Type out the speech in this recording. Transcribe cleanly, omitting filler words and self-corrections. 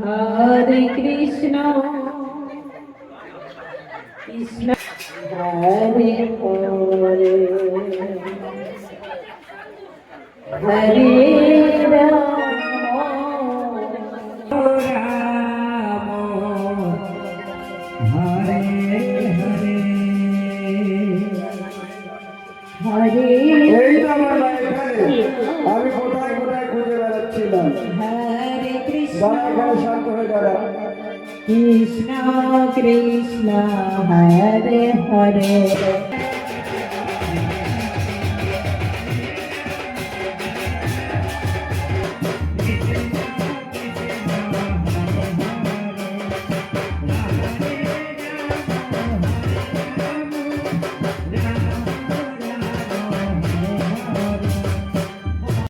Hare Krishna, Krishna Hare Hare, Hare Rama, Rama Hare Hare, Hare আমি কোথায় কোথায় খুঁজে বেড়াচ্ছিলাম। Hare Krishna, শান্ত হয়ে দাঁড়া। Krishna Krishna Hare Hare